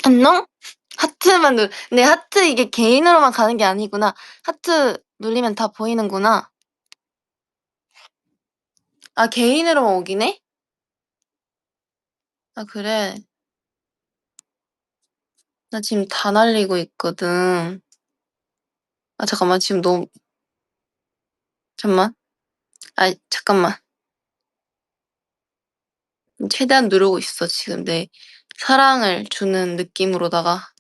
안녕? 하트만 내 하트 이게 개인으로만 가는 게 아니구나. 하트 누르면 다 보이는구나. 아, 개인으로만 오긴 해? 아, 그래. 나 지금 다 날리고 있거든. 아, 잠깐만. 지금 너무, 잠깐만. 아, 잠깐만. 최대한 누르고 있어. 지금 내 사랑을 주는 느낌으로다가.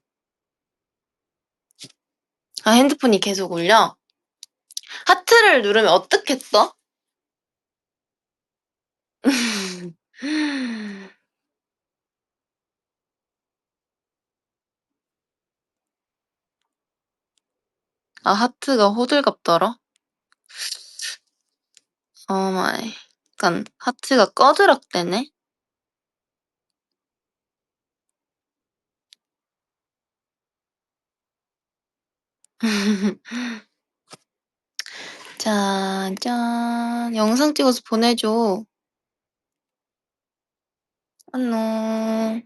아, 핸드폰이 계속 울려? 하트를 누르면 어떻게 떠? 아, 하트가 호들갑더라? 마이. 약간 하트가 꺼드락대네? 짠. 영상 찍어서 보내줘. 안녕.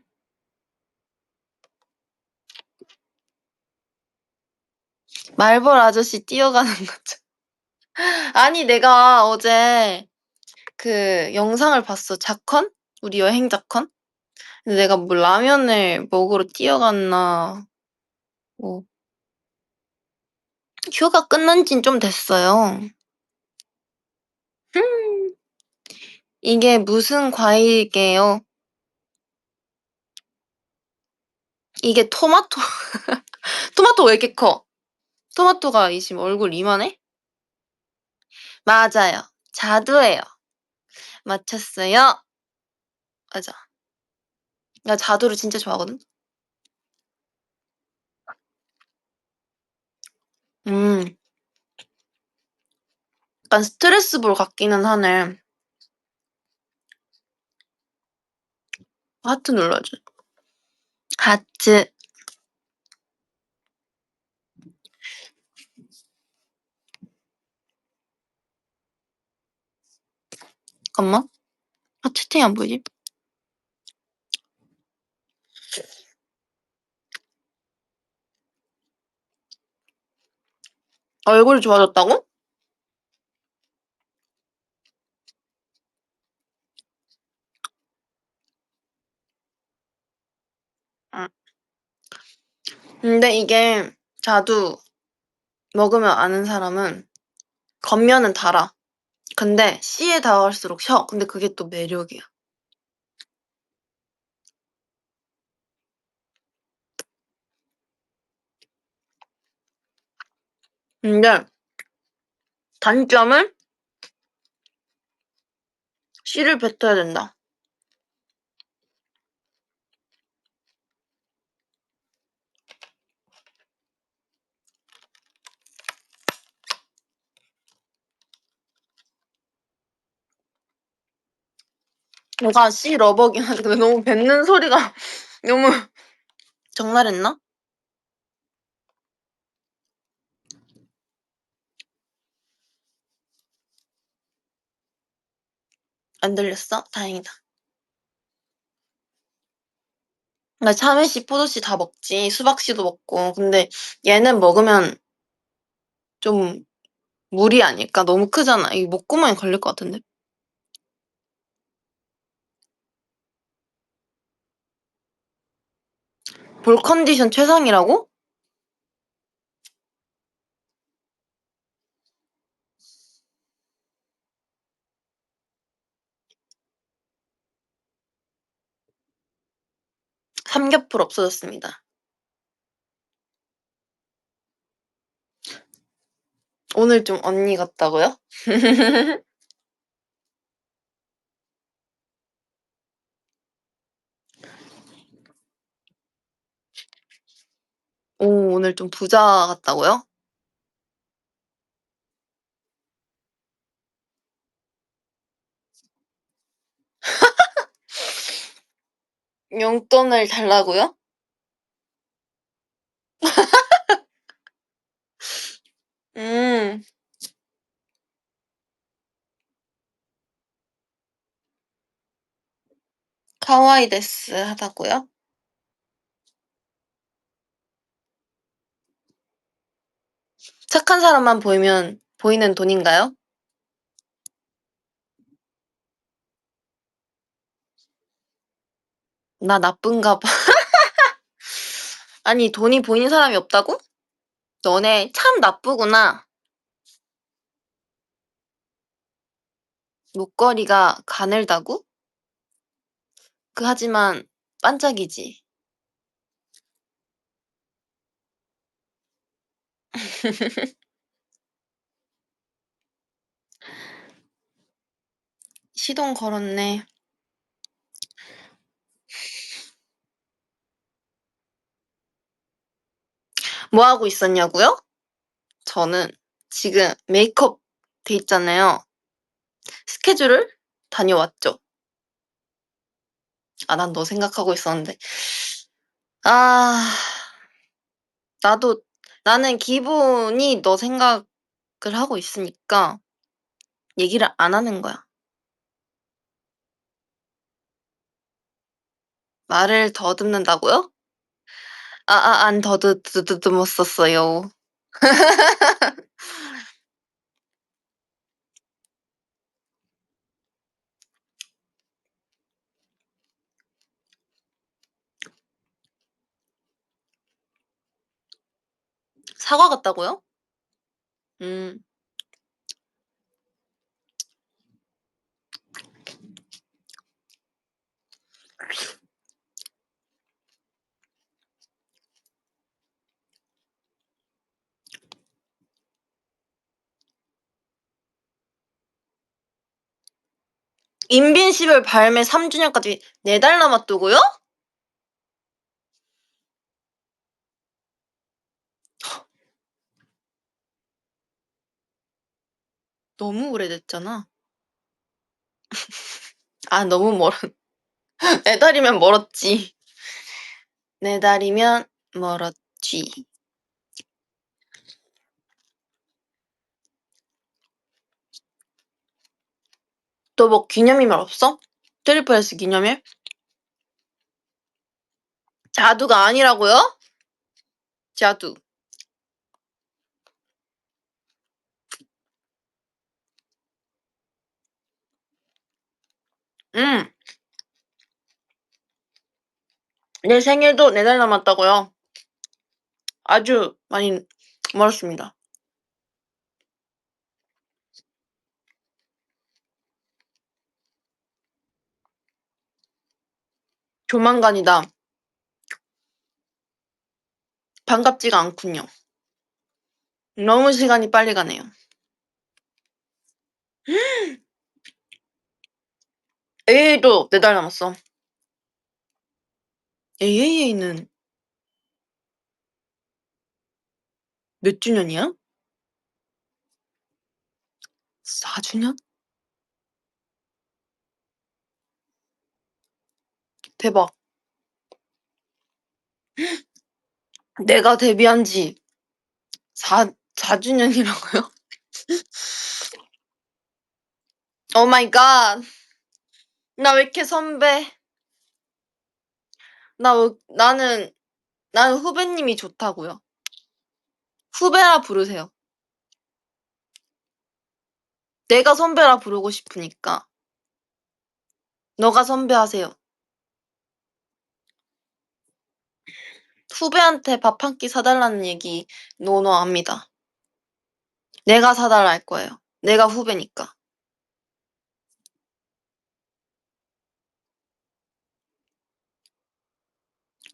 말벌 아저씨 뛰어가는 거죠. 아니, 내가 어제 그 영상을 봤어. 자컨? 우리 여행 자컨? 근데 내가 뭐 라면을 먹으러 뛰어갔나. 뭐, 휴가 끝난 지는 좀 됐어요. 이게 무슨 과일이게요? 이게 토마토. 토마토 왜 이렇게 커? 토마토가 지금 얼굴 이만해? 맞아요. 자두예요. 맞췄어요. 맞아. 나 자두를 진짜 좋아하거든. 음, 약간 스트레스볼 같기는 하네. 하트 눌러줘. 하트. 잠깐만. 아, 채팅이 안 보이지? 얼굴이 좋아졌다고? 응. 근데 이게 자두 먹으면 아는 사람은 겉면은 달아. 근데 씨에 닿을수록 셔. 근데 그게 또 매력이야. 근데 단점은 씨를 뱉어야 된다. 너가 씨 러버긴 한데 근데 너무 뱉는 소리가 너무 적나랬나? 안 들렸어? 다행이다. 나 참외씨, 포도씨 다 먹지. 수박씨도 먹고. 근데 얘는 먹으면 좀 무리 아닐까? 너무 크잖아. 이 목구멍에 걸릴 것 같은데. 볼 컨디션 최상이라고? 삼겹풀 없어졌습니다. 오늘 좀 언니 같다고요? 오, 오늘 좀 부자 같다고요? 용돈을 달라고요? 음, 카와이 데스 하다고요? 착한 사람만 보이면 보이는 돈인가요? 나 나쁜가 봐. 아니, 돈이 보이는 사람이 없다고? 너네 참 나쁘구나. 목걸이가 가늘다고? 하지만 반짝이지. 시동 걸었네. 뭐 하고 있었냐고요? 저는 지금 메이크업 돼 있잖아요. 스케줄을 다녀왔죠. 아, 난 너 생각하고 있었는데. 아, 나도, 나는 기분이 너 생각을 하고 있으니까 얘기를 안 하는 거야. 말을 더듬는다고요? 안 더듬었었어요. 사과 같다고요? 음, 인빈시블 발매 3주년까지 4달 남았다고요? 너무 오래됐잖아. 아, 너무 멀어. 4달이면 멀었지. 4달이면 멀었지. 또 뭐 기념일 없어? 트리플 S 기념일? 자두가 아니라고요? 자두. 음, 내 생일도 4달 남았다고요. 아주 많이 멀었습니다. 조만간이다. 반갑지가 않군요. 너무 시간이 빨리 가네요. AA도 4달 남았어. AA는 몇 주년이야? 4주년? 대박. 내가 데뷔한 지 4주년이라고요? 오 마이 갓. 나 왜 이렇게 선배? 나는, 나는 후배님이 좋다고요. 후배라 부르세요. 내가 선배라 부르고 싶으니까. 너가 선배하세요. 후배한테 밥 한 끼 사달라는 얘기 노노합니다. 내가 사달라 할 거예요. 내가 후배니까.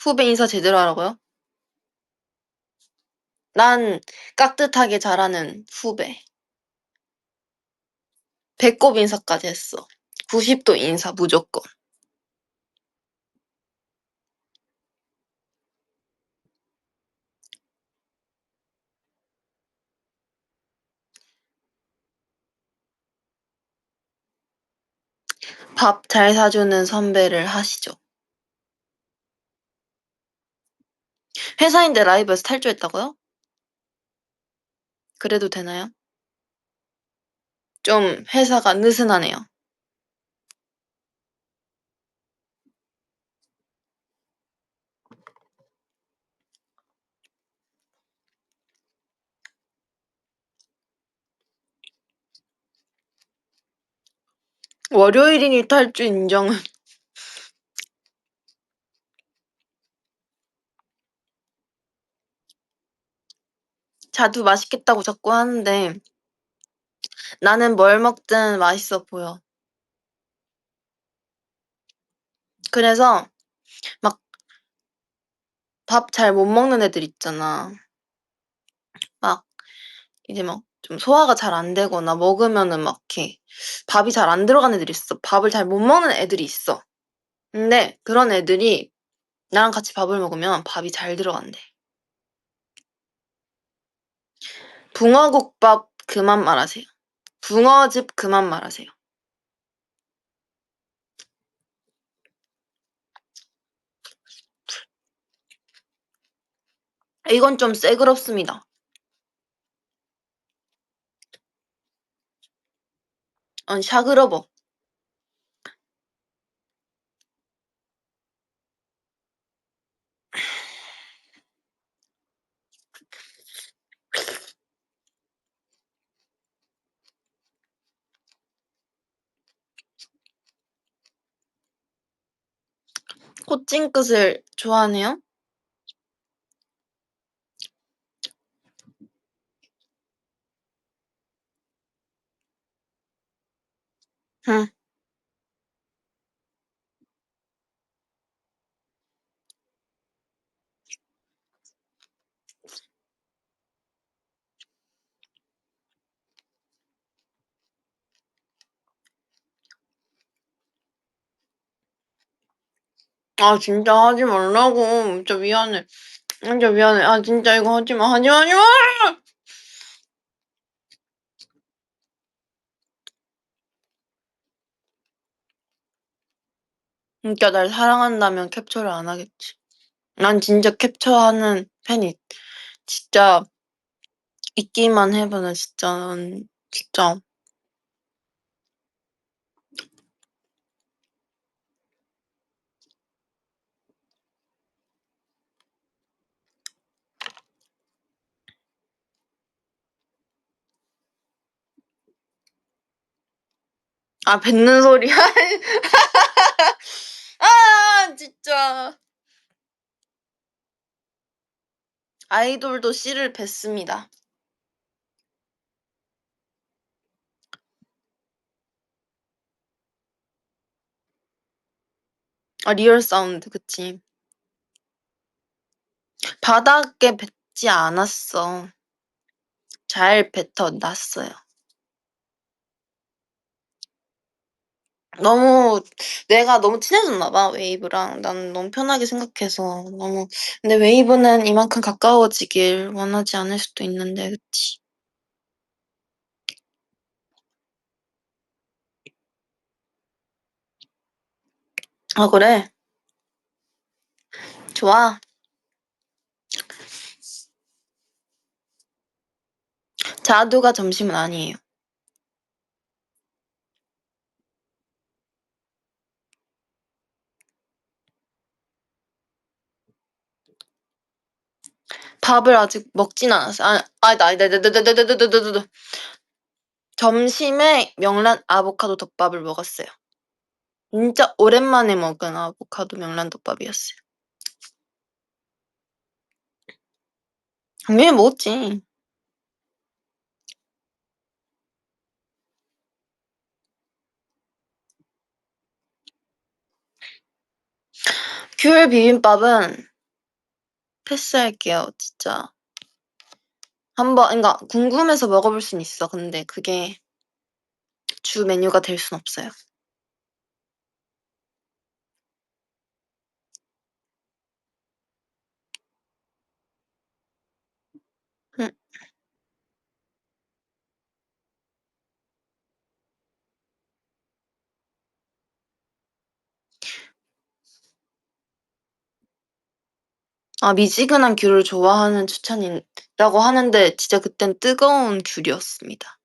후배 인사 제대로 하라고요? 난 깍듯하게 잘하는 후배. 배꼽 인사까지 했어. 90도 인사 무조건. 밥 잘 사주는 선배를 하시죠. 회사인데 라이브에서 탈주했다고요? 그래도 되나요? 좀 회사가 느슨하네요. 월요일이니 탈주 인정은. 자두 맛있겠다고 자꾸 하는데 나는 뭘 먹든 맛있어 보여. 그래서 막 밥 잘 못 먹는 애들 있잖아. 막 이제 막 좀 소화가 잘 안 되거나 먹으면은 막 이렇게 밥이 잘 안 들어가는 애들이 있어. 밥을 잘 못 먹는 애들이 있어. 근데 그런 애들이 나랑 같이 밥을 먹으면 밥이 잘 들어간대. 붕어국밥 그만 말하세요. 붕어즙 그만 말하세요. 이건 좀 새그럽습니다. 샤그러버. 코칭끝을 좋아하네요? 응. 아, 진짜 하지 말라고. 진짜 미안해. 진짜 미안해. 아, 진짜 이거 하지 마. 하지 마, 하지 마! 진짜 날 사랑한다면 캡처를 안 하겠지. 난 진짜 캡처하는 팬이 진짜 있기만 해봐는 진짜, 진짜. 아, 뱉는 소리. 아, 진짜. 아이돌도 씨를 뱉습니다. 아, 리얼 사운드, 그치. 바닥에 뱉지 않았어. 잘 뱉어놨어요. 내가 너무 친해졌나 봐, 웨이브랑. 난 너무 편하게 생각해서 너무. 근데 웨이브는 이만큼 가까워지길 원하지 않을 수도 있는데, 그치. 아, 그래? 좋아. 자두가 점심은 아니에요. 밥을 아직 먹진 않았어. 점심에 명란 아보카도 덮밥을 먹었어요. 진짜 오랜만에 먹은 아보카도 명란 덮밥이었어요. 당연히 먹었지. 귤 비빔밥은 패스할게요, 진짜. 그러니까 궁금해서 먹어볼 순 있어. 근데 그게 주 메뉴가 될 순 없어요. 응. 아, 미지근한 귤을 좋아하는 추천이라고 하는데 진짜 그땐 뜨거운 귤이었습니다.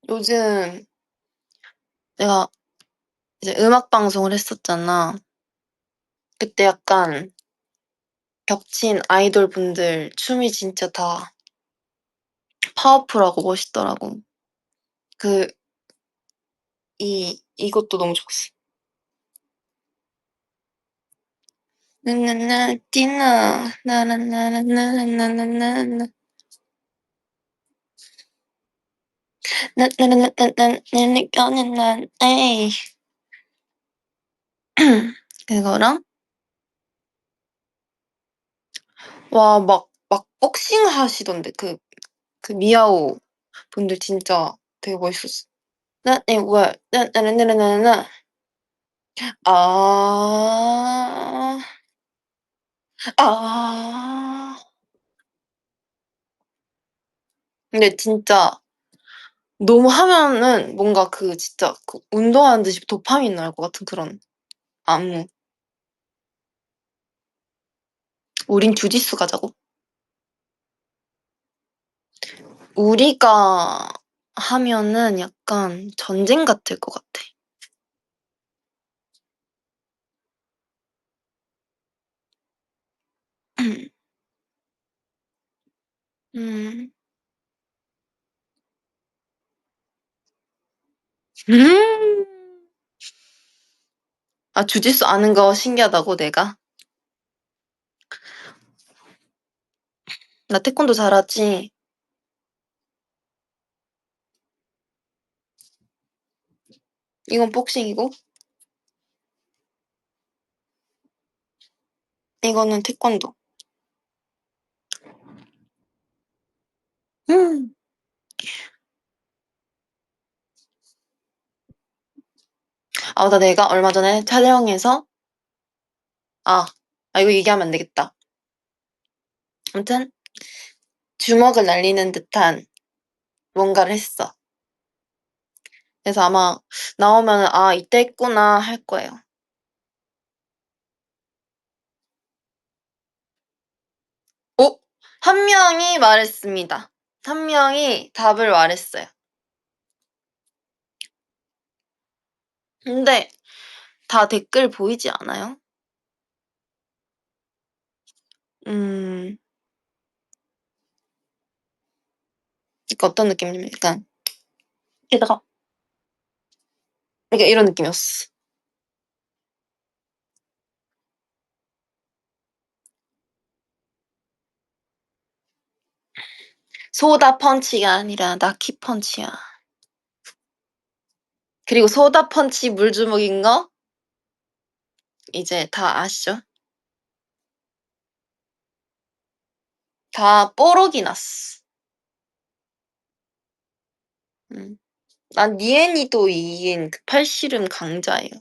요즘 내가 이제 음악 방송을 했었잖아. 그때 약간 겹친 아이돌 분들 춤이 진짜 다 파워풀하고 멋있더라고. 그, 이것도 너무 좋았어. 나나나, 디나, 나나나나나나나나나, 나나나나나나나나나, 에이. 그거랑, 와, 막 복싱 하시던데, 그 미아오 분들 진짜 되게 멋있었어. 뭐야, 나나나나나나, 아, 아. 근데 진짜 너무 하면은 뭔가 진짜 운동하는 듯이 도파민 나올 것 같은 그런 안무. 우린 주짓수 가자고? 우리가 하면은 약간 전쟁 같을 것 같아. 음. 음. 아, 주짓수 아는 거 신기하다고, 내가? 나 태권도 잘하지? 이건 복싱이고, 이거는 태권도. 음. 아, 내가 얼마 전에 촬영해서, 아, 이거 얘기하면 안 되겠다. 아무튼, 주먹을 날리는 듯한 뭔가를 했어. 그래서 아마 나오면 이때 했구나 할 거예요. 어? 한 명이 말했습니다. 한 명이 답을 말했어요. 근데 다 댓글 보이지 않아요? 음, 그러니까 어떤 느낌이냐면 약간 게다가 이런 느낌이었어. 소다 펀치가 아니라 나키 펀치야. 그리고 소다 펀치 물주먹인 거 이제 다 아시죠? 다 뽀록이 났어. 음. 난 니엔이도 이긴 그 팔씨름 강자예요.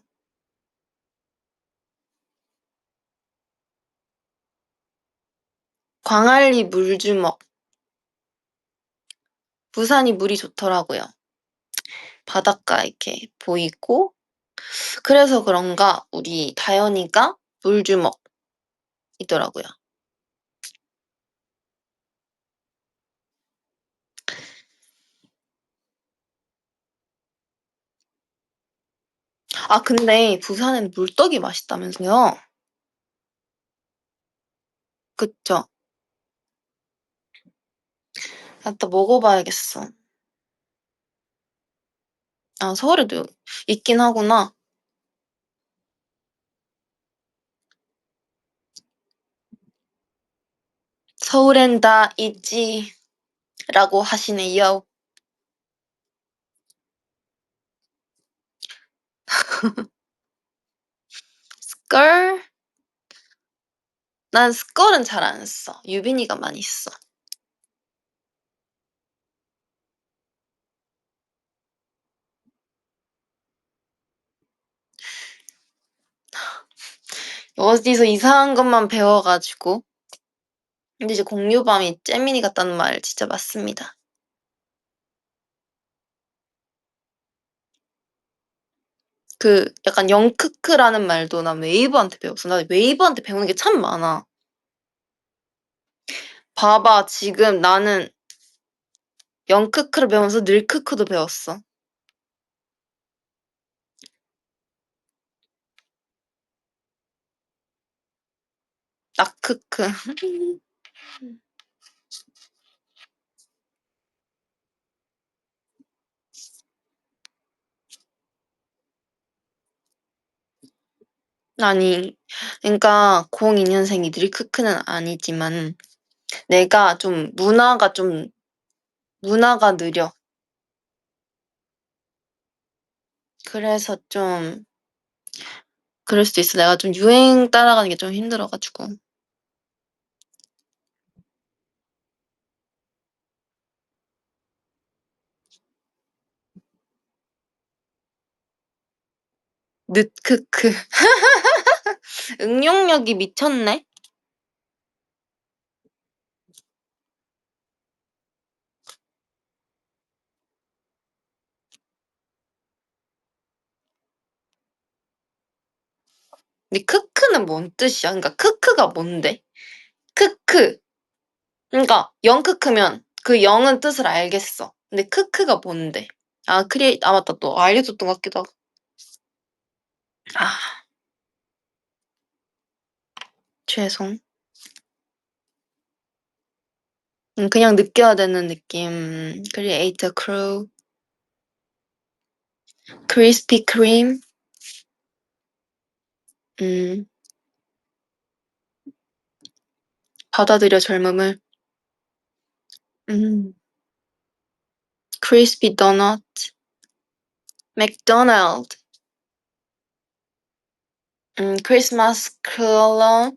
광안리 물주먹. 부산이 물이 좋더라고요. 바닷가 이렇게 보이고. 그래서 그런가 우리 다현이가 물주먹이더라고요. 아, 근데 부산엔 물떡이 맛있다면서요? 그쵸? 또 먹어봐야겠어. 아, 서울에도 있긴 하구나. 서울엔 다 있지. 라고 하시네요. 스컬? 난 스컬은 잘 안 써. 유빈이가 많이 써. 어디서 이상한 것만 배워가지고. 근데 이제 공유밤이 잼민이 같다는 말 진짜 맞습니다. 약간 영크크라는 말도 난 웨이브한테 배웠어. 나 웨이브한테 배우는 게 참 많아. 봐봐, 지금 나는 영크크를 배우면서 늘크크도 배웠어. 낙크크. 아니, 그러니까 02년생이 늘크크는 아니지만 내가 좀 문화가 느려. 그래서 좀 그럴 수도 있어. 내가 좀 유행 따라가는 게 좀 힘들어가지고. 늦크크. 응용력이 미쳤네. 근데 크크는 뭔 뜻이야? 그러니까 크크가 뭔데? 크크. 그러니까 영크크면 그 영은 뜻을 알겠어. 근데 크크가 뭔데? 아 맞다. 또 알려줬던 것 같기도 하고. 아, 죄송. 그냥 느껴야 되는 느낌. 크리에이터 크루. 크리스피 크림. 음, 받아들여 젊음을. 음, 크리스피 도넛. 맥도날드. 크리스마스 클론.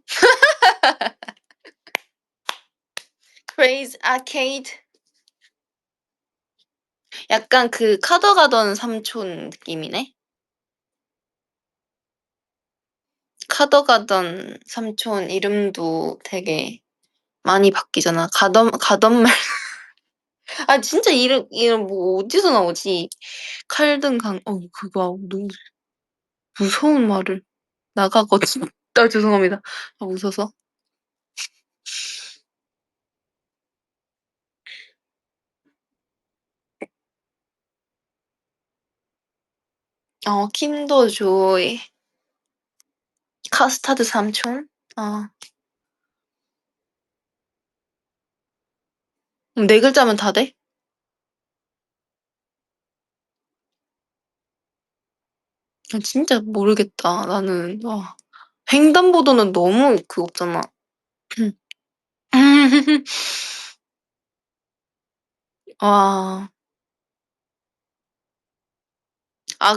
크레이즈 아케이드. 약간 그 카더 가던 삼촌 느낌이네. 카더 가던 삼촌 이름도 되게 많이 바뀌잖아. 가던 말. 아, 진짜 이름 뭐 어디서 나오지? 칼든 그거 너무 무서운 말을. 나가거든. 죄송합니다. 웃어서. 킨더 조이. 카스타드 삼촌? 아, 네 글자면 다 돼? 진짜 모르겠다. 나는, 와. 횡단보도는 너무 없잖아. 와.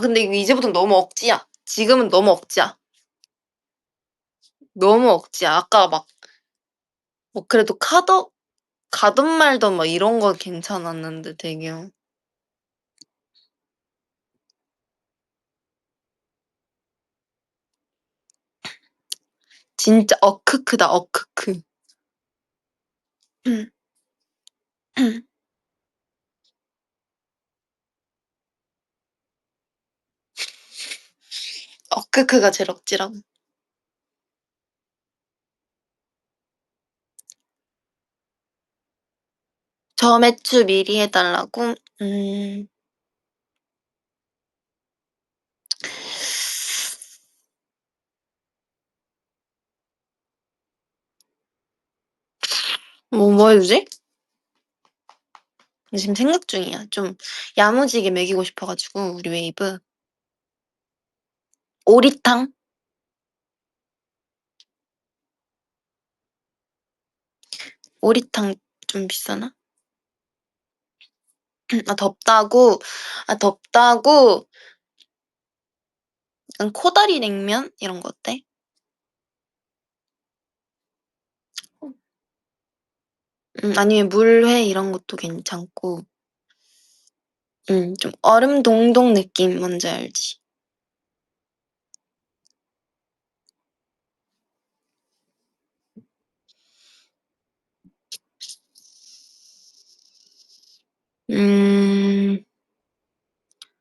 근데 이거 이제부터 너무 억지야. 지금은 너무 억지야. 너무 억지야. 아까 그래도 가던 말던 이런 거 괜찮았는데, 되게. 진짜 어크크다, 어크크. 어크크가 제일 억지라고. 저 매추 미리 해달라고? 뭐 해주지? 지금 생각 중이야. 좀 야무지게 먹이고 싶어가지고, 우리 웨이브. 오리탕? 오리탕 좀 비싸나? 덥다고? 덥다고? 약간 코다리 냉면? 이런 거 어때? 아니면 물회 이런 것도 괜찮고. 좀 얼음 동동 느낌 뭔지 알지? 음,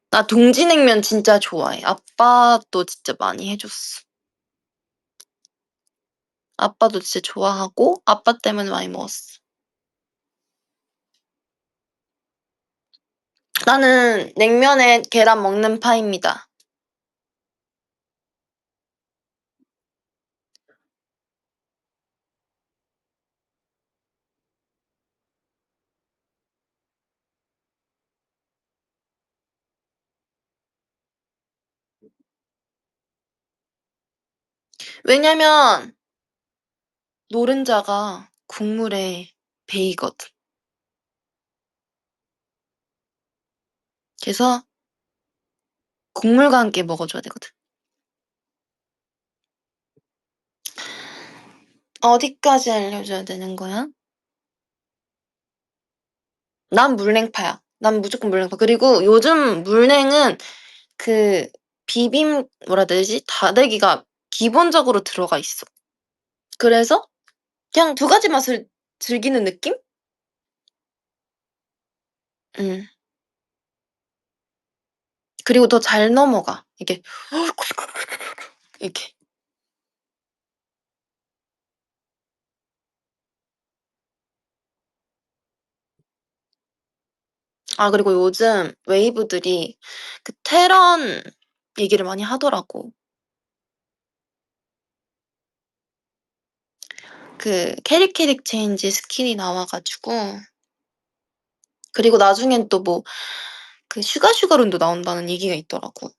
나 동지냉면 진짜 좋아해. 아빠도 진짜 많이 해줬어. 아빠도 진짜 좋아하고, 아빠 때문에 많이 먹었어. 나는 냉면에 계란 먹는 파입니다. 왜냐면 노른자가 국물에 배이거든. 그래서 국물과 함께 먹어줘야 되거든. 어디까지 알려줘야 되는 거야? 난 물냉파야. 난 무조건 물냉파. 그리고 요즘 물냉은 그 비빔 뭐라 해야 되지? 다대기가 기본적으로 들어가 있어. 그래서 그냥 두 가지 맛을 즐기는 느낌? 음. 그리고 더 잘 넘어가. 이게 이렇게. 아, 그리고 요즘 웨이브들이 그 테런 얘기를 많이 하더라고. 그 캐릭 체인지 스킬이 나와가지고. 그리고 나중엔 또 뭐 그 슈가룬도 나온다는 얘기가 있더라고.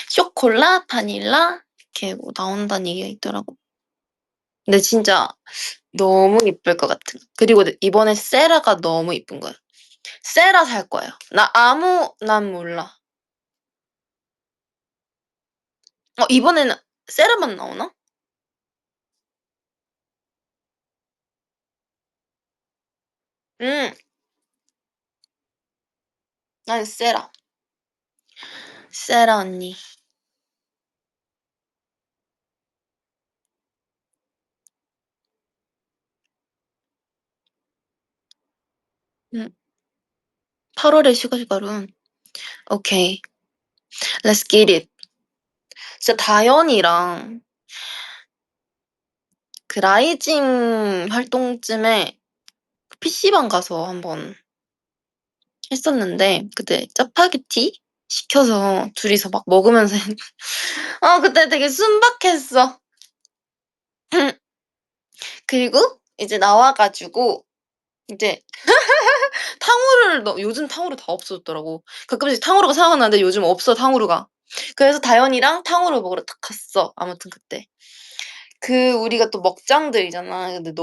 쇼콜라, 바닐라 이렇게 뭐 나온다는 얘기가 있더라고. 근데 진짜 너무 이쁠 것 같은. 그리고 이번에 세라가 너무 이쁜 거야. 세라 살 거예요. 난 몰라. 이번에는 세라만 나오나? 응, 난 세라. 세라 언니. 응. 8월에 슈가룬. 오케이. Let's get it. 진짜 다현이랑 그 라이징 활동쯤에 PC방 가서 한번 했었는데 그때 짜파게티 시켜서 둘이서 막 먹으면서 그때 되게 순박했어. 그리고 이제 나와가지고 이제 요즘 탕후루 다 없어졌더라고. 가끔씩 탕후루가 생각나는데 요즘 없어, 탕후루가. 그래서 다현이랑 탕후루 먹으러 딱 갔어. 아무튼 그때. 우리가 또 먹장들이잖아. 근데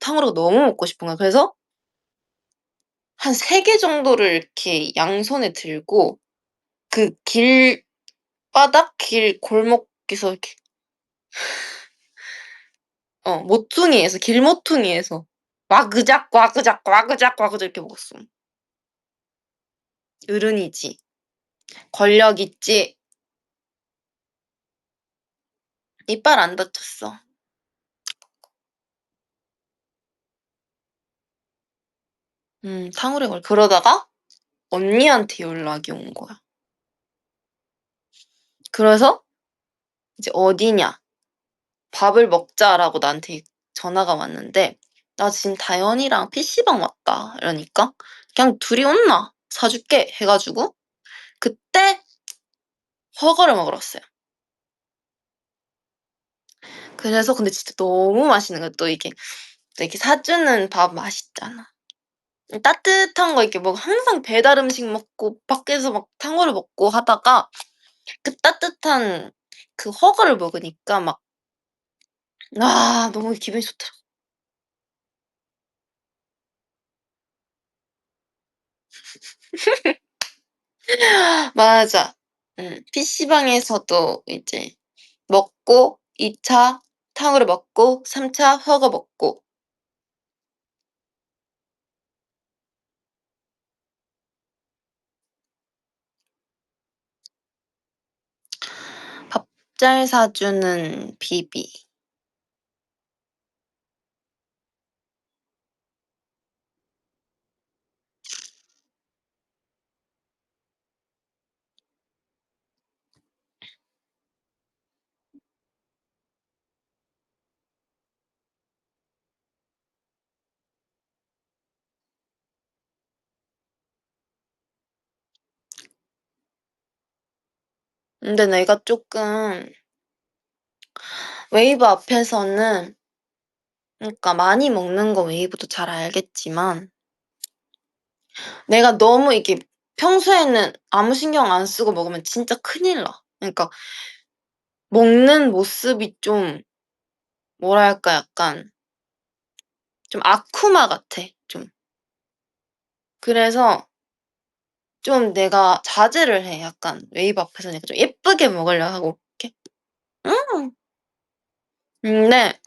탕후루가 너무 먹고 싶은 거야. 그래서 한 3개 정도를 이렇게 양손에 들고 그 골목에서 이렇게, 길모퉁이에서 와그작, 와그작, 와그작, 와그작 이렇게 먹었어. 어른이지. 권력 있지. 이빨 안 다쳤어. 탕후루에 그러다가 언니한테 연락이 온 거야. 그래서 이제 어디냐? 밥을 먹자라고 나한테 전화가 왔는데 나 지금 다현이랑 PC방 왔다. 이러니까 그냥 둘이 온나? 사줄게 해가지고 그때 허거를 먹으러 왔어요. 그래서 근데 진짜 너무 맛있는 거야. 또 이렇게 사주는 밥 맛있잖아. 따뜻한 거 이렇게 뭐 항상 배달 음식 먹고 밖에서 막 탕후루 먹고 하다가 그 따뜻한 그 허거를 먹으니까 막 너무 기분이 좋더라. 맞아. PC방에서도 이제 먹고 2차 탕후루 먹고 3차 허거 먹고 밥 잘 사주는 비비. 근데 내가 쪼끔 웨이브 앞에서는, 그러니까 많이 먹는 거 웨이브도 잘 알겠지만 내가 너무 이게 평소에는 아무 신경 안 쓰고 먹으면 진짜 큰일 나. 그러니까 먹는 모습이 좀 뭐랄까 약간 좀 아쿠마 같아 좀. 그래서 좀 내가 자제를 해. 약간 웨이브 앞에서 내가 좀 예쁘게 먹으려 하고 이렇게. 음. 근데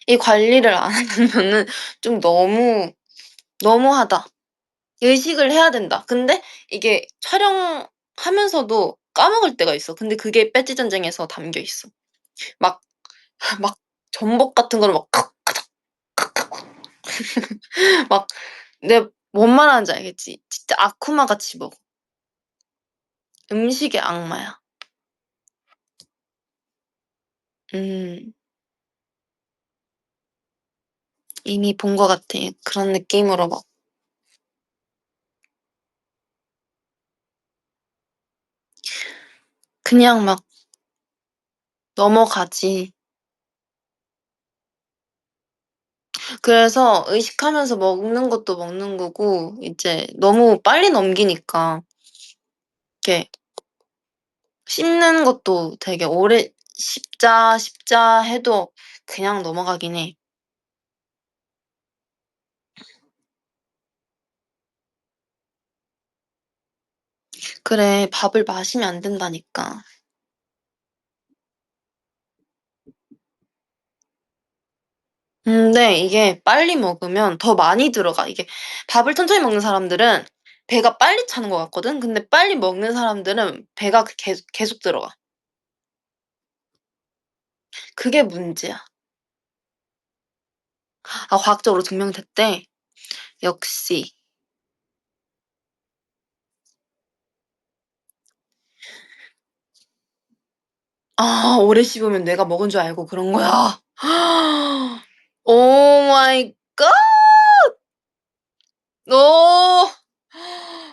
이 관리를 안 하면은 좀 너무하다. 의식을 해야 된다. 근데 이게 촬영하면서도 까먹을 때가 있어. 근데 그게 배지 전쟁에서 담겨 있어. 막 막 전복 같은 거를 막 막 내가 뭔 말하는지 알겠지? 진짜 아쿠마 같이 먹어. 음식의 악마야. 음. 이미 본 것 같아. 그런 느낌으로 막 그냥 막 넘어가지. 그래서 의식하면서 먹는 것도 먹는 거고 이제 너무 빨리 넘기니까 이렇게 씹는 것도 되게 오래 씹자 해도 그냥 넘어가긴 해. 그래, 밥을 마시면 안 된다니까. 근데 이게 빨리 먹으면 더 많이 들어가. 이게 밥을 천천히 먹는 사람들은 배가 빨리 차는 것 같거든? 근데 빨리 먹는 사람들은 배가 계속 들어가. 그게 문제야. 아, 과학적으로 증명됐대. 역시. 아, 오래 씹으면 내가 먹은 줄 알고 그런 거야. 오 마이 갓! 어.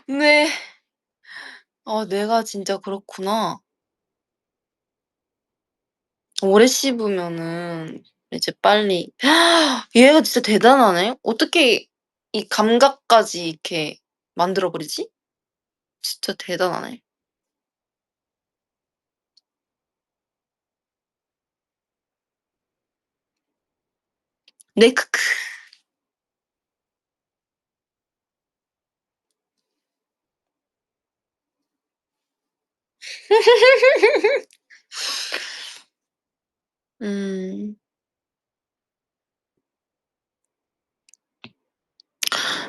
네. 아, 내가 진짜 그렇구나. 오래 씹으면은 이제 빨리 얘가 진짜 대단하네. 어떻게 이 감각까지 이렇게 만들어 버리지? 진짜 대단하네. 네 크크. 음.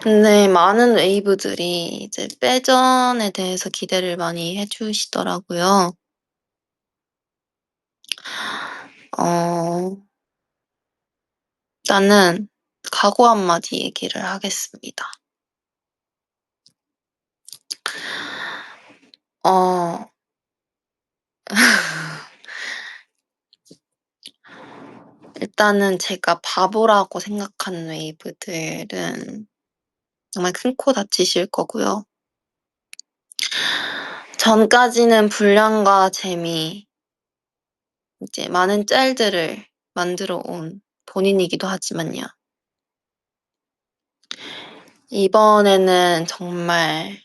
근데 많은 웨이브들이 이제 패전에 대해서 기대를 많이 해 주시더라고요. 어 나는 각오 한마디 얘기를 하겠습니다. 어 일단은 제가 바보라고 생각하는 웨이브들은 정말 큰 코 다치실 거고요. 전까지는 분량과 재미, 이제 많은 짤들을 만들어 온 본인이기도 하지만요. 이번에는 정말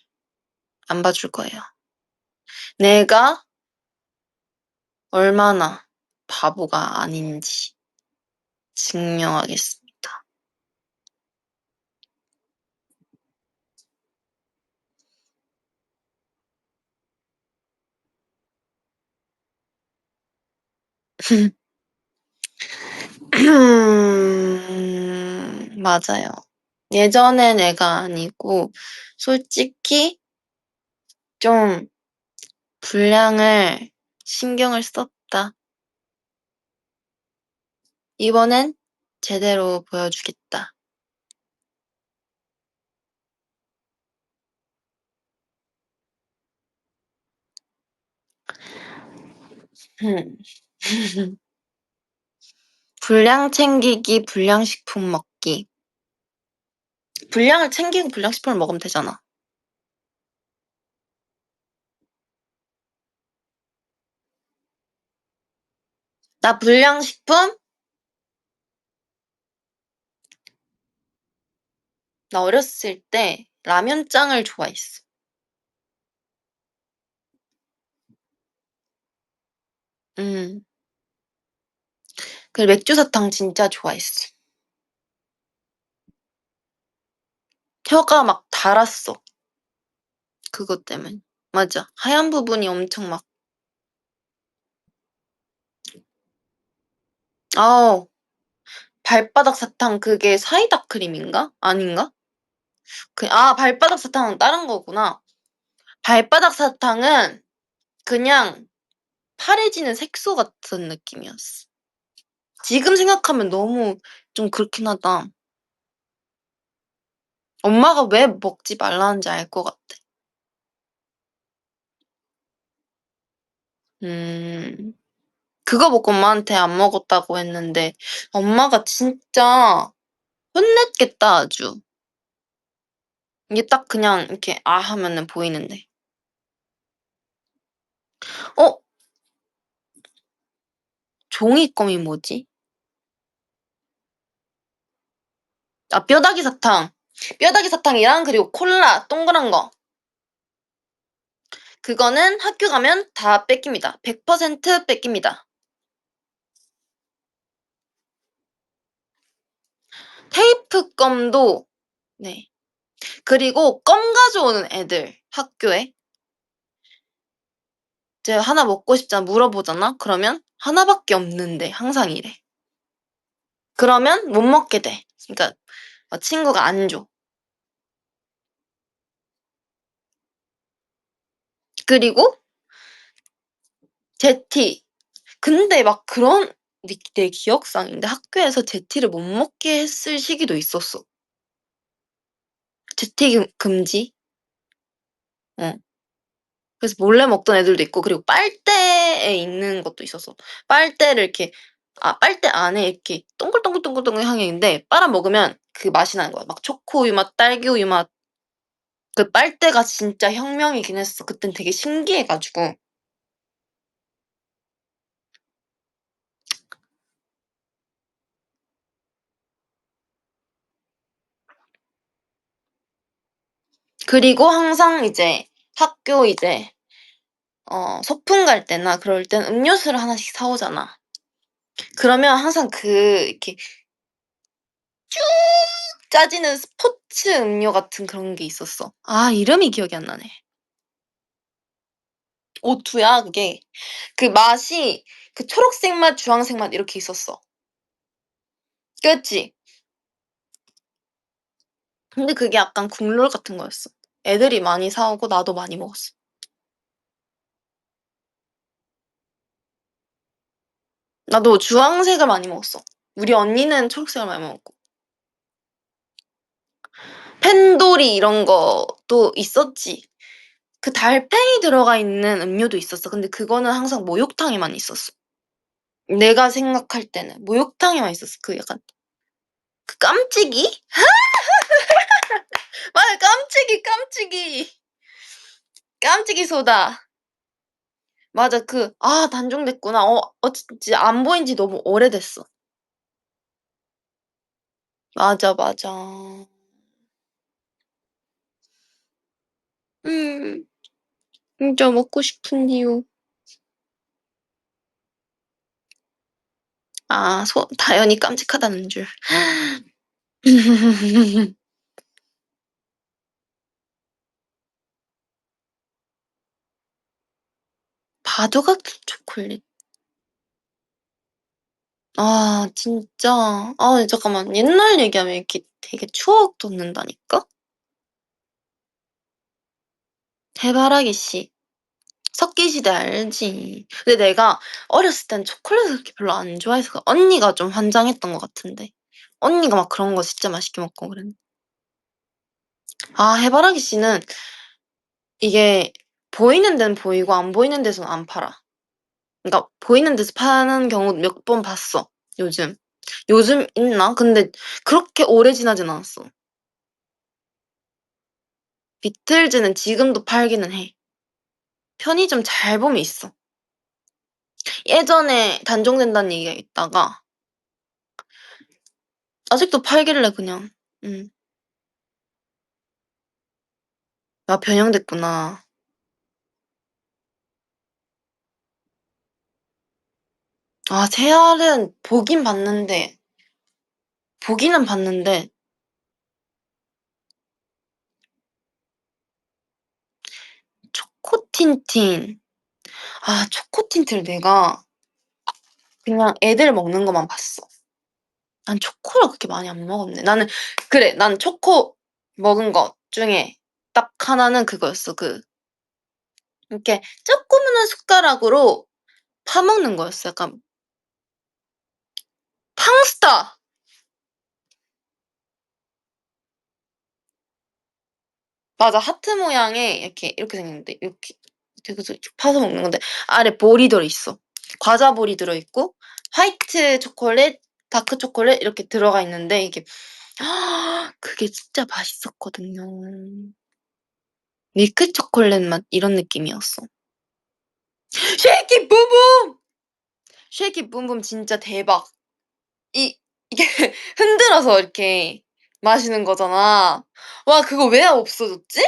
안 봐줄 거예요. 내가 얼마나 바보가 아닌지 증명하겠습니다. 맞아요. 예전의 내가 아니고 솔직히 좀 분량을 신경을 썼다. 이번엔 제대로 보여주겠다. 음. 분량 챙기기, 불량식품 먹기. 분량을 챙기고 불량식품을 먹으면 되잖아. 나 불량식품? 나 어렸을 때 라면짱을 좋아했어. 음. 그리고 맥주사탕 진짜 좋아했어. 혀가 막 달았어. 그것 때문에. 맞아. 하얀 부분이 엄청 막, 아우, 발바닥 사탕 그게 사이다 크림인가? 아닌가? 발바닥 사탕은 다른 거구나. 발바닥 사탕은 그냥 파래지는 색소 같은 느낌이었어. 지금 생각하면 너무 좀 그렇긴 하다. 엄마가 왜 먹지 말라는지 알 것 같아. 음, 그거 먹고 엄마한테 안 먹었다고 했는데, 엄마가 진짜 혼냈겠다, 아주. 이게 딱 그냥 이렇게 하면은 보이는데. 어? 종이껌이 뭐지? 뼈다귀 사탕. 뼈다귀 사탕이랑 그리고 콜라 동그란 거. 그거는 학교 가면 다 뺏깁니다. 100% 뺏깁니다. 테이프 껌도, 네. 그리고 껌 가져오는 애들, 학교에. 이제 하나 먹고 싶잖아, 물어보잖아? 그러면 하나밖에 없는데, 항상 이래. 그러면 못 먹게 돼. 그러니까 친구가 안 줘. 그리고 제티. 근데 막 그런, 내 기억상인데 학교에서 제티를 못 먹게 했을 시기도 있었어. 제티 금지? 어. 그래서 몰래 먹던 애들도 있고, 그리고 빨대에 있는 것도 있었어. 빨대를 이렇게, 빨대 안에 이렇게 동글동글동글동글 향이 있는데, 빨아 먹으면 그 맛이 나는 거야. 막 초코우유 맛, 딸기우유 맛. 그 빨대가 진짜 혁명이긴 했어. 그땐 되게 신기해가지고. 그리고 항상 이제 학교 이제, 소풍 갈 때나 그럴 땐 음료수를 하나씩 사오잖아. 그러면 항상 이렇게 쭉 짜지는 스포츠 음료 같은 그런 게 있었어. 이름이 기억이 안 나네. 오투야, 그게. 그 맛이, 그 초록색 맛, 주황색 맛 이렇게 있었어. 그치? 근데 그게 약간 국룰 같은 거였어. 애들이 많이 사오고 나도 많이 먹었어. 나도 주황색을 많이 먹었어. 우리 언니는 초록색을 많이 먹었고. 펜돌이 이런 것도 있었지. 그 달팽이 들어가 있는 음료도 있었어. 근데 그거는 항상 목욕탕에만 있었어. 내가 생각할 때는 목욕탕에만 있었어. 그 약간 그 깜찍이? 맞아, 깜찍이, 깜찍이. 깜찍이 소다. 맞아, 단종됐구나. 어찌 안 보인 지 너무 오래됐어. 맞아, 맞아. 음, 진짜 먹고 싶은 이유. 다현이 깜찍하다는 줄. 바도 같은 초콜릿. 진짜. 잠깐만. 옛날 얘기하면 이렇게 되게 추억 돋는다니까? 해바라기 씨. 석기시대 알지? 근데 내가 어렸을 땐 초콜릿을 그렇게 별로 안 좋아해서 언니가 좀 환장했던 것 같은데. 언니가 막 그런 거 진짜 맛있게 먹고 그랬는데. 해바라기 씨는 이게 보이는 데는 보이고 안 보이는 데서는 안 팔아. 그러니까 보이는 데서 파는 경우 몇 번 봤어. 요즘. 요즘 있나? 근데 그렇게 오래 지나진 않았어. 비틀즈는 지금도 팔기는 해. 편의점 잘 보면 있어. 예전에 단종된다는 얘기가 있다가 아직도 팔길래 그냥. 음. 아, 변형됐구나. 아, 새알은 보기는 봤는데 초코틴틴. 아, 초코틴트를 내가 그냥 애들 먹는 것만 봤어. 난 초코를 그렇게 많이 안 먹었네. 그래, 난 초코 먹은 것 중에 딱 하나는 그거였어. 이렇게 조그마한 숟가락으로 파먹는 거였어. 약간 팡스타! 맞아, 하트 모양의 이렇게 생겼는데, 이렇게 해서 파서 먹는 건데, 아래 볼이 들어있어. 과자 볼이 들어있고, 화이트 초콜릿, 다크 초콜릿 이렇게 들어가 있는데, 그게 진짜 맛있었거든요. 밀크 초콜릿 맛 이런 느낌이었어. 쉐이키 붐붐! 쉐이키 붐붐 진짜 대박. 이게 흔들어서 이렇게 마시는 거잖아. 와, 그거 왜 없어졌지?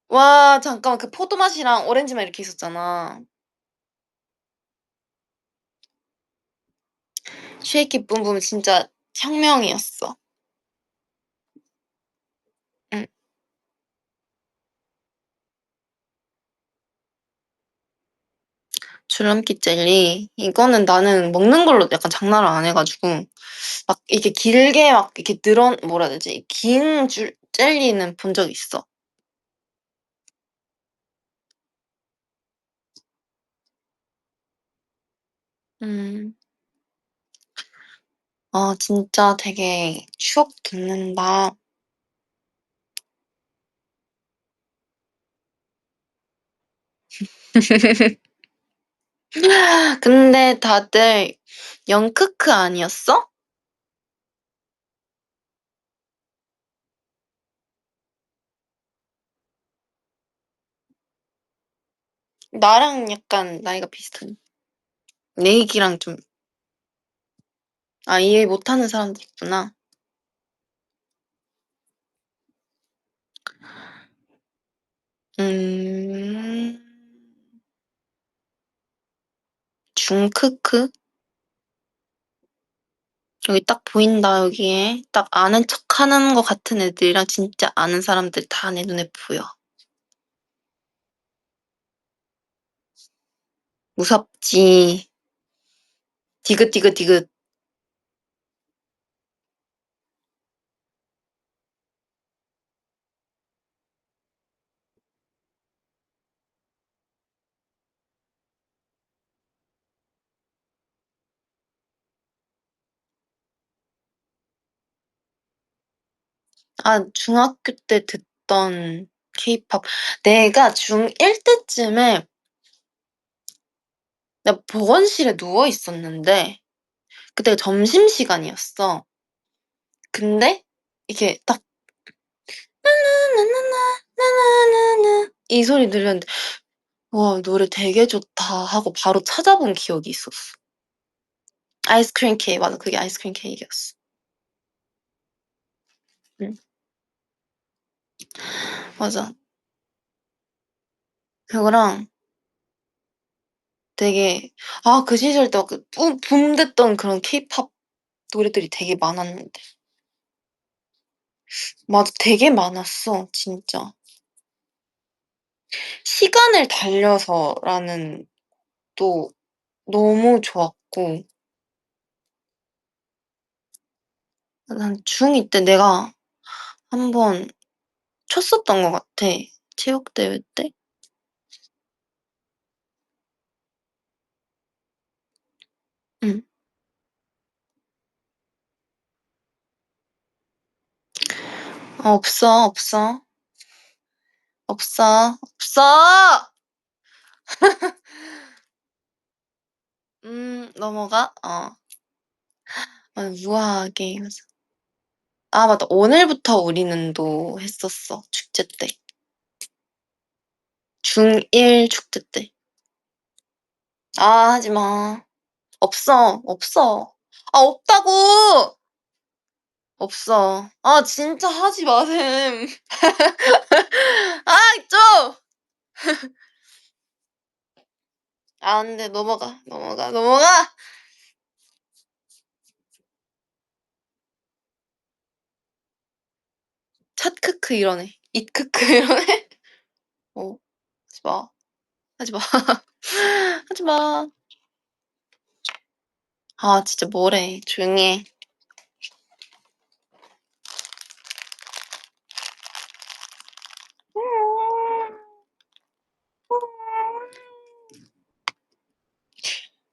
와, 잠깐만. 그 포도 맛이랑 오렌지 맛 이렇게 있었잖아. 쉐이키 붐붐 진짜 혁명이었어. 응. 줄넘기 젤리. 이거는 나는 먹는 걸로 약간 장난을 안 해가지고, 막 이렇게 길게 막 이렇게 뭐라 해야 되지? 긴 젤리는 본 적 있어. 음. 아, 진짜 되게 추억 돋는다. 근데 다들 영크크 아니었어? 나랑 약간 나이가 비슷한. 내 얘기랑 좀, 이해 못하는 사람도 있구나. 음, 중크크? 여기 딱 보인다, 여기에. 딱 아는 척 하는 것 같은 애들이랑 진짜 아는 사람들 다 내 눈에 보여. 무섭지. 디귿디귿디귿. 아, 중학교 때 듣던 케이팝. 내가 중1 때쯤에 나 보건실에 누워 있었는데, 그때 점심시간이었어. 근데 이게 딱 나나나나나나나나 이 소리 들렸는데 와, 노래 되게 좋다 하고 바로 찾아본 기억이 있었어. 아이스크림 케이크 맞아, 그게 아이스크림 케이크였어. 응, 맞아. 그거랑 되게 그 시절 때 붐됐던 그런 케이팝 노래들이 되게 많았는데 맞아, 되게 많았어 진짜. 시간을 달려서라는 또 너무 좋았고 난 중2 때 내가 한번 쳤었던 것 같아. 체육대회 때. 응. 없어, 없어. 없어. 없어! 넘어가? 우아하게. 맞다. 오늘부터 우리는도 했었어. 축제 때. 중1 축제 때. 아, 하지 마. 없어. 없어. 아, 없다고! 없어. 아, 진짜 하지 마셈. 아, 좀! 아, 안 돼. 넘어가. 넘어가. 넘어가! 첫 크크 이러네. 잇 크크 이러네. 어, 하지 마. 하지 마. 하지 마. 아, 진짜 뭐래. 조용히 해.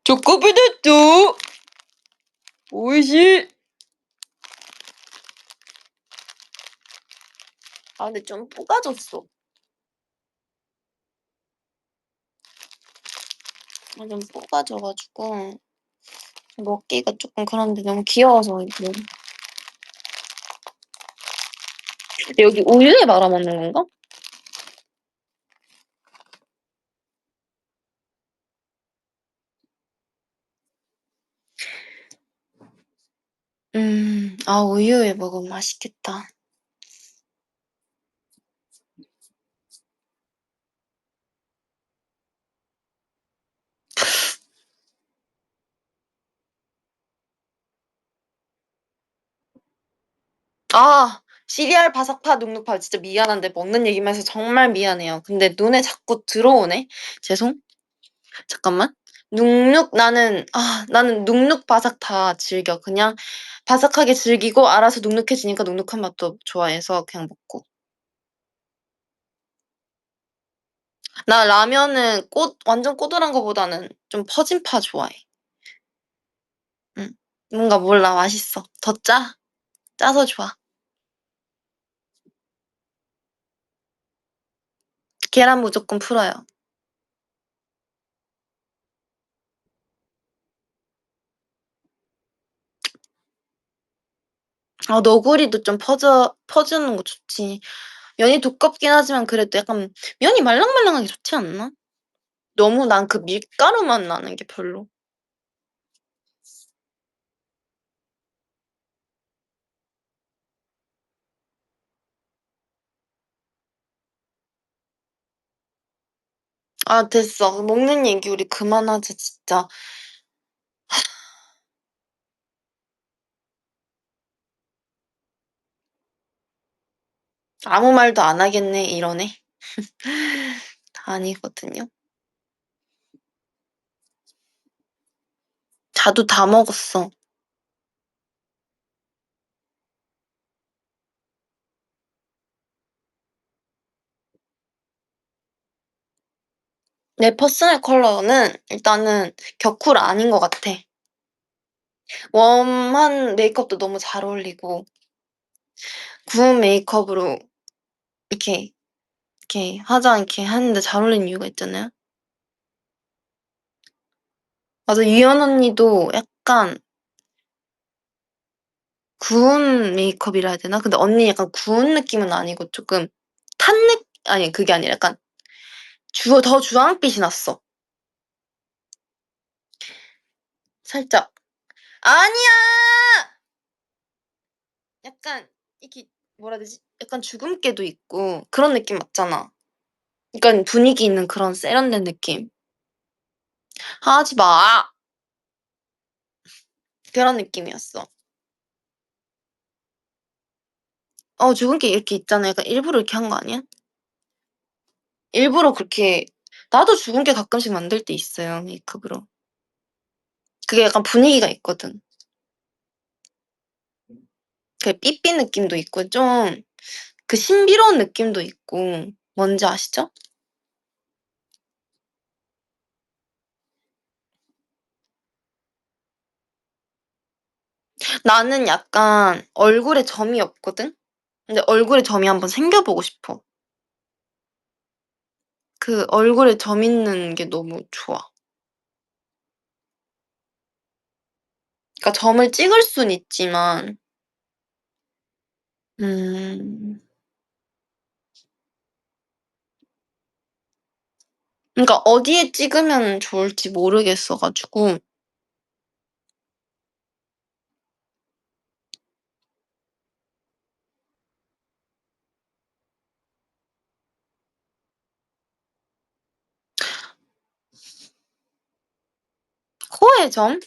초코비데뚜 오이시. 아, 근데 좀 뽀가졌어. 아, 좀 뽀가져가지고 먹기가 조금 그런데 너무 귀여워서 이거. 여기 우유에 말아 먹는 건가? 아, 우유에 먹으면 맛있겠다. 아, 시리얼 바삭파 눅눅파 진짜 미안한데 먹는 얘기만 해서 정말 미안해요. 근데 눈에 자꾸 들어오네. 죄송. 잠깐만. 나는 눅눅 바삭 다 즐겨. 그냥 바삭하게 즐기고 알아서 눅눅해지니까 눅눅한 맛도 좋아해서 그냥 먹고. 나 라면은 완전 꼬들한 거보다는 좀 퍼진 파 좋아해. 응. 뭔가 몰라, 맛있어. 더 짜? 짜서 좋아. 계란 무조건 풀어요. 아, 너구리도 좀 퍼주는 거 좋지. 면이 두껍긴 하지만 그래도 약간 면이 말랑말랑하게 좋지 않나? 너무 난 그 밀가루만 나는 게 별로. 아, 됐어. 먹는 얘기 우리 그만하자, 진짜. 아무 말도 안 하겠네, 이러네. 아니거든요. 자두 다 먹었어. 내 퍼스널 컬러는 일단은 격쿨 아닌 것 같아. 웜한 메이크업도 너무 잘 어울리고 구운 메이크업으로 이렇게 화장 이렇게 하는데 잘 어울리는 이유가 있잖아요. 맞아, 유연 언니도 약간 구운 메이크업이라 해야 되나? 근데 언니 약간 구운 느낌은 아니고 조금 아니 그게 아니라 약간 더 주황빛이 났어. 살짝. 아니야! 약간 이렇게 뭐라 해야 되지? 약간 주근깨도 있고 그런 느낌 맞잖아. 약간 분위기 있는 그런 세련된 느낌. 하지 마! 그런 느낌이었어. 주근깨 이렇게 있잖아. 약간 일부러 이렇게 한 거 아니야? 일부러 그렇게 나도 주근깨 가끔씩 만들 때 있어요. 메이크업으로. 그게 약간 분위기가 있거든. 그 삐삐 느낌도 있고 좀 그 신비로운 느낌도 있고 뭔지 아시죠? 나는 약간 얼굴에 점이 없거든? 근데 얼굴에 점이 한번 생겨보고 싶어. 그 얼굴에 점 있는 게 너무 좋아. 그러니까 점을 찍을 순 있지만 음, 그러니까 어디에 찍으면 좋을지 모르겠어 가지고. 코에 점?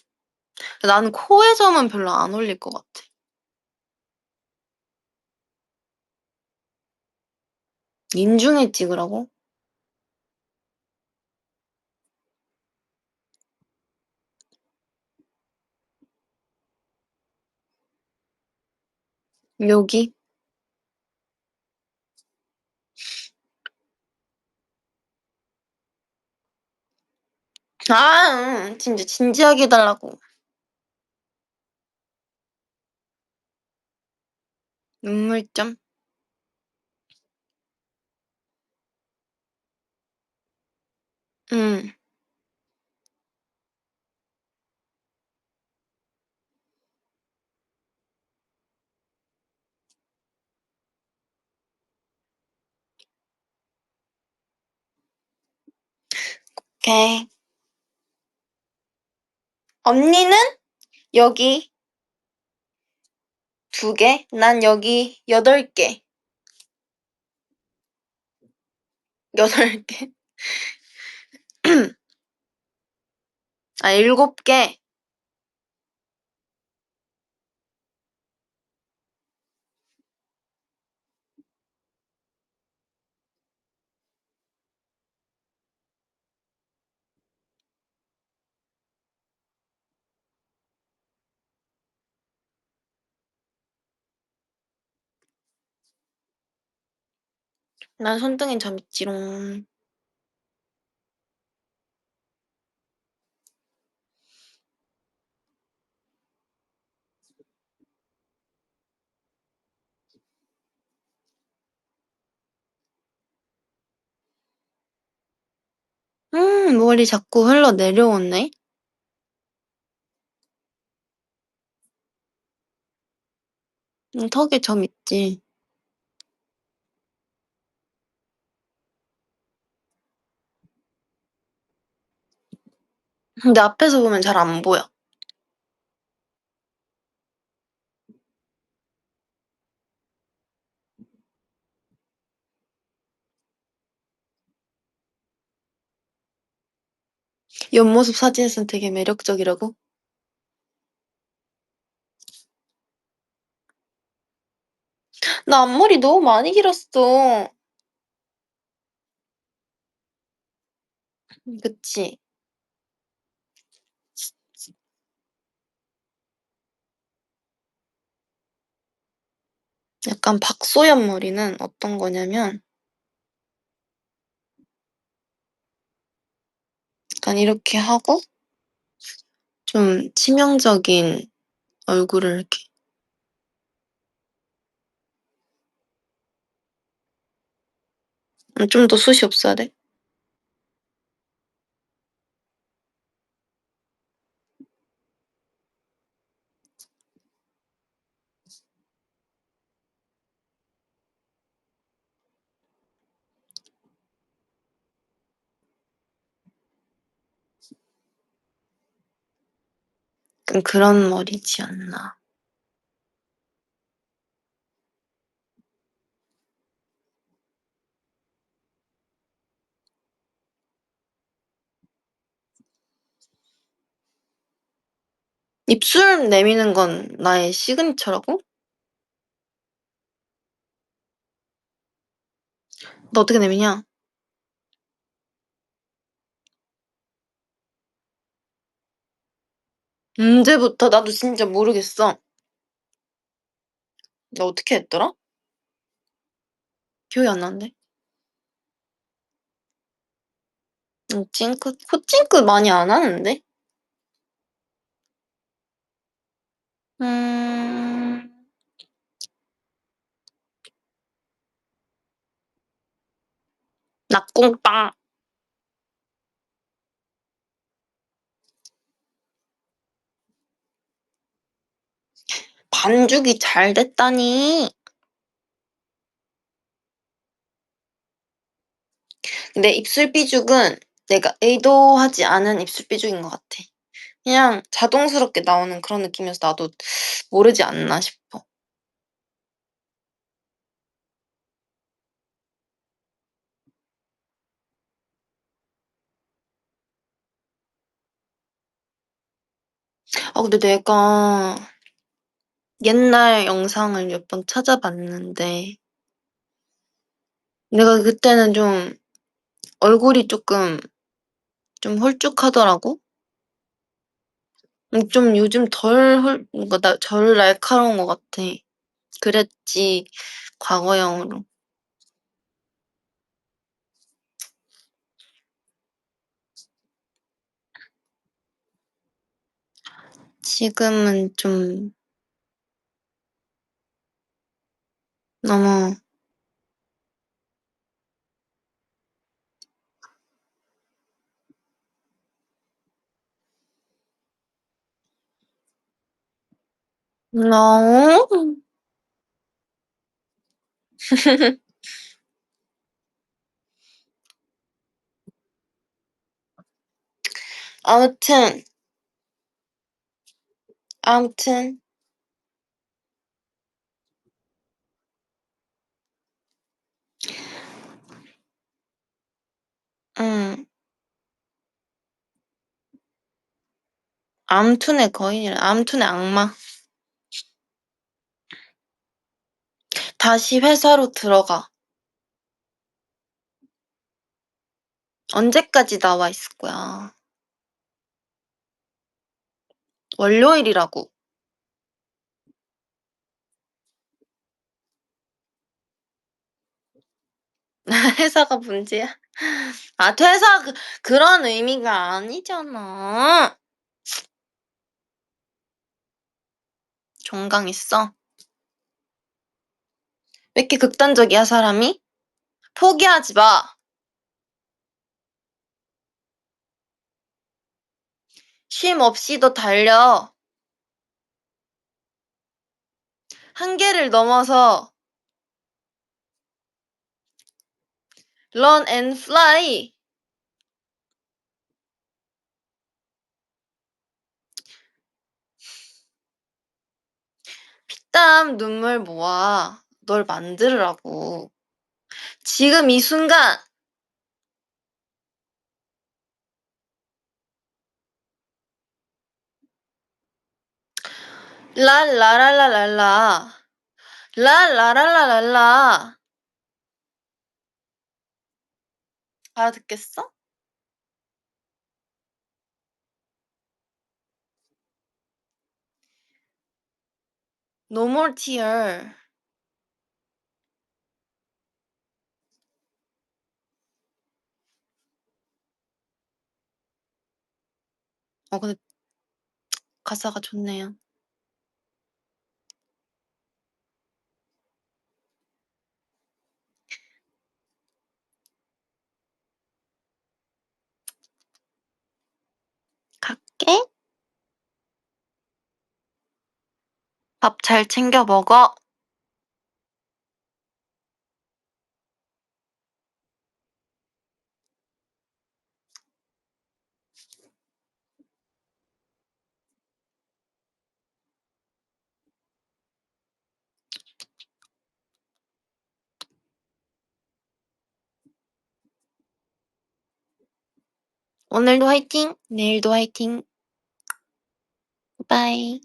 나는 코에 점은 별로 안 어울릴 것 같아. 인중에 찍으라고? 여기? 아, 진짜 진지하게 해 달라고. 눈물점? 응. 오케이. 언니는 여기 2개, 난 여기 8개. 8개. 아, 7개. 난 손등에 점 있지롱. 머리 자꾸 흘러내려오네. 턱에 점 있지. 근데 앞에서 보면 잘 안 보여. 옆모습 사진에서는 되게 매력적이라고? 나 앞머리 너무 많이 길었어. 그치? 약간 박소연 머리는 어떤 거냐면 약간 이렇게 하고 좀 치명적인 얼굴을 이렇게. 좀 더 숱이 없어야 돼. 약간 그런 머리지 않나. 입술 내미는 건 나의 시그니처라고? 너 어떻게 내미냐? 언제부터? 나도 진짜 모르겠어. 나 어떻게 했더라? 기억이 안 나는데. 찡긋? 콧찡긋 많이 안 하는데? 음, 낙공빵. 반죽이 잘 됐다니. 근데 입술 삐죽은 내가 의도하지 않은 입술 삐죽인 것 같아. 그냥 자동스럽게 나오는 그런 느낌이어서 나도 모르지 않나 싶어. 아 근데 내가 옛날 영상을 몇 번 찾아봤는데 내가 그때는 좀 얼굴이 쪼끔 좀 홀쭉하더라고. 좀 요즘 뭔가 덜 날카로운 것 같아. 그랬지 과거형으로. 지금은 좀 너무 너무 아무튼 아무튼 음 암툰의 거인이래. 암툰의 악마. 다시 회사로 들어가. 언제까지 나와 있을 거야. 월요일이라고. 회사가 문제야? 아, 그런 의미가 아니잖아. 종강 있어? 왜 이렇게 극단적이야, 사람이? 포기하지 마. 쉼 없이도 달려. 한계를 넘어서 run and fly. 피땀 눈물 모아 널 만들으라고. 지금 이 순간 랄라랄라랄라 랄라랄라랄라 알아듣겠어? No more tear. 근데 가사가 좋네요. 갈게. 밥 잘 챙겨 먹어. 오늘도 화이팅. 내일도 화이팅. 바이.